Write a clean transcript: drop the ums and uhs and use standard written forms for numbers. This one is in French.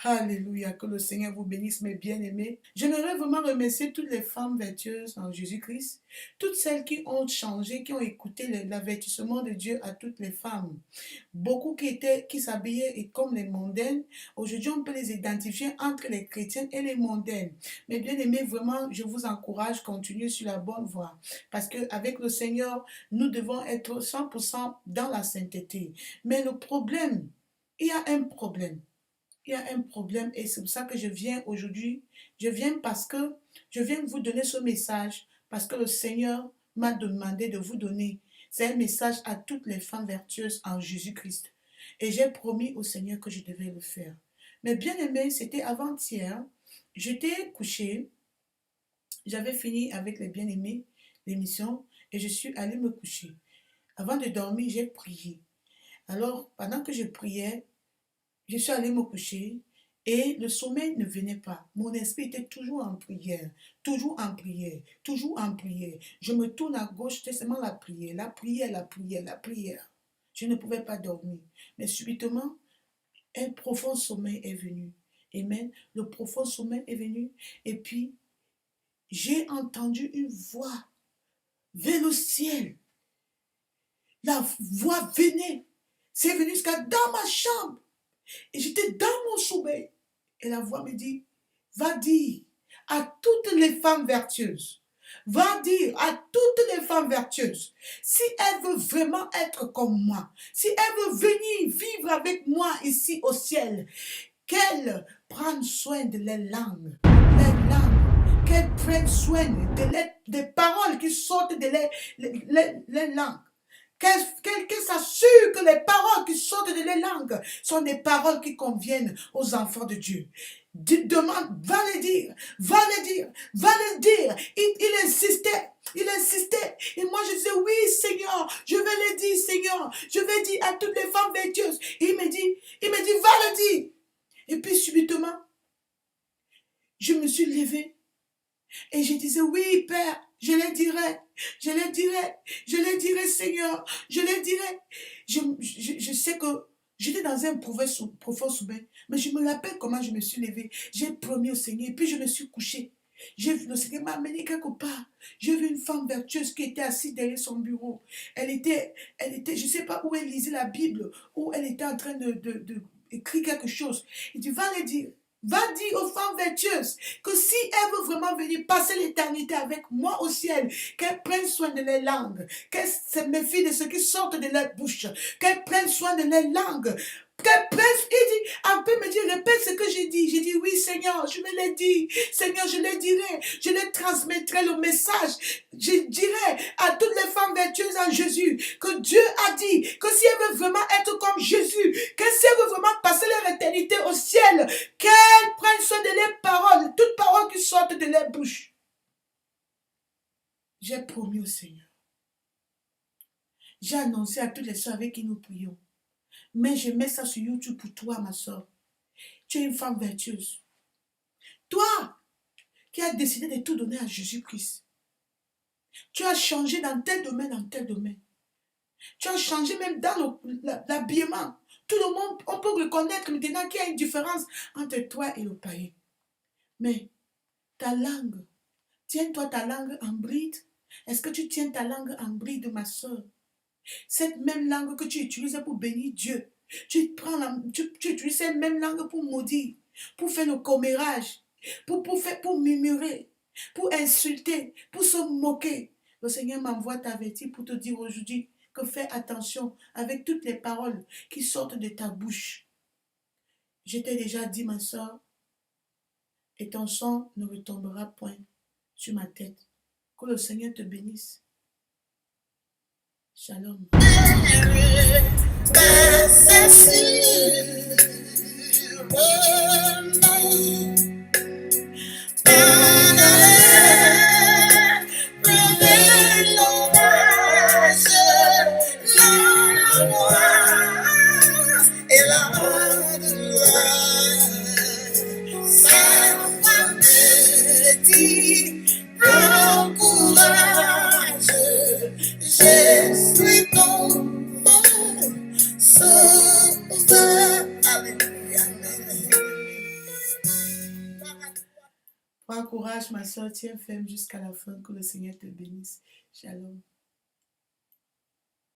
Alléluia, que le Seigneur vous bénisse, mes bien-aimés. J'aimerais vraiment remercier toutes les femmes vertueuses en Jésus-Christ, toutes celles qui ont changé, qui ont écouté l'avertissement de Dieu à toutes les femmes. Beaucoup qui s'habillaient comme les mondaines, aujourd'hui on peut les identifier entre les chrétiennes et les mondaines. Mes bien-aimés, vraiment, je vous encourage, continuez sur la bonne voie, parce qu'avec le Seigneur, nous devons être 100% dans la sainteté. Mais le problème, il y a un problème. Il y a un problème et c'est pour ça que je viens aujourd'hui. Je viens parce que je viens vous donner ce message parce que le Seigneur m'a demandé de vous donner. C'est un message à toutes les femmes vertueuses en Jésus-Christ. Et j'ai promis au Seigneur que je devais le faire. Mais bien aimé, c'était avant-hier. J'étais couchée. J'avais fini avec les bien-aimés, l'émission, et je suis allée me coucher. Avant de dormir, j'ai prié. Alors, pendant que je priais, je suis allée me coucher et le sommeil ne venait pas. Mon esprit était toujours en prière, toujours en prière, toujours en prière. Je me tourne à gauche, c'était seulement la prière, la prière, la prière, la prière. Je ne pouvais pas dormir. Mais subitement, un profond sommeil est venu. Amen. Le profond sommeil est venu et puis j'ai entendu une voix vers le ciel. La voix venait. C'est venu jusqu'à dans ma chambre. Et j'étais dans mon sommeil. Et la voix me dit, va dire à toutes les femmes vertueuses, va dire à toutes les femmes vertueuses, si elles veulent vraiment être comme moi, si elles veulent venir vivre avec moi ici au ciel, qu'elles prennent soin de les langues, qu'elles prennent soin des paroles qui sortent de les langues. Qu'elle s'assure que les paroles qui sortent de les langues sont des paroles qui conviennent aux enfants de Dieu. Demande, va les dire, va les dire, va les dire. Il insistait, il insistait. Et moi je disais, oui Seigneur, je vais les dire Seigneur, je vais dire à toutes les femmes vertueuses. Et il me dit, va le dire. Et puis subitement, je me suis levée et je disais, oui Père, je les dirai, je les dirai, je les dirai Seigneur, je les dirai. Je sais que j'étais dans un profond sommeil, mais je me rappelle comment je me suis levée. J'ai promis au Seigneur et puis je me suis couchée. Le Seigneur m'a amené quelque part. J'ai vu une femme vertueuse qui était assise derrière son bureau. Elle était, je ne sais pas où elle lisait la Bible, où elle était en train de écrire quelque chose. Il dit, va le dire. Va dire aux femmes vertueuses que si elles veulent vraiment venir passer l'éternité avec moi au ciel, qu'elles prennent soin de leurs langues, qu'elles se méfient de ce qui sort de leur bouche, qu'elles prennent soin de leurs langues, qu'elles prennent, il dit, un peu me dit, répète ce que j'ai dit. J'ai dit, oui Seigneur, je vais le dire. Seigneur, je le dirai, je le transmettrai le message. Je dirai à toutes les femmes vertueuses en Jésus que Dieu a dit que si elles veulent vraiment être comme Jésus, que si elles veulent vraiment passer leur éternité au ciel, qu'elles prennent soin de leurs paroles, toutes paroles qui sortent de leur bouche. J'ai promis au Seigneur. J'ai annoncé à toutes les soeurs avec qui nous prions. Mais je mets ça sur YouTube pour toi, ma soeur. Tu es une femme vertueuse. Toi, qui as décidé de tout donner à Jésus-Christ. Tu as changé dans tel domaine, dans tel domaine. Tu as changé même dans l'habillement. Tout le monde, on peut reconnaître maintenant qu'il y a une différence entre toi et le païen. Mais ta langue, tiens-toi ta langue en bride. Est-ce que tu tiens ta langue en bride, ma soeur? Cette même langue que tu utilises pour bénir Dieu, tu utilises cette même langue pour maudire, pour faire le commérage, pour murmurer, pour insulter, pour se moquer. Le Seigneur m'envoie t'avertir pour te dire aujourd'hui que fais attention avec toutes les paroles qui sortent de ta bouche. Je t'ai déjà dit, ma soeur, et ton sang ne retombera point sur ma tête. Que le Seigneur te bénisse. Shalom. Je suis tombé sauveur. Alléluia. Prends courage, ma soeur, tiens ferme jusqu'à la fin. Que le Seigneur te bénisse. Shalom.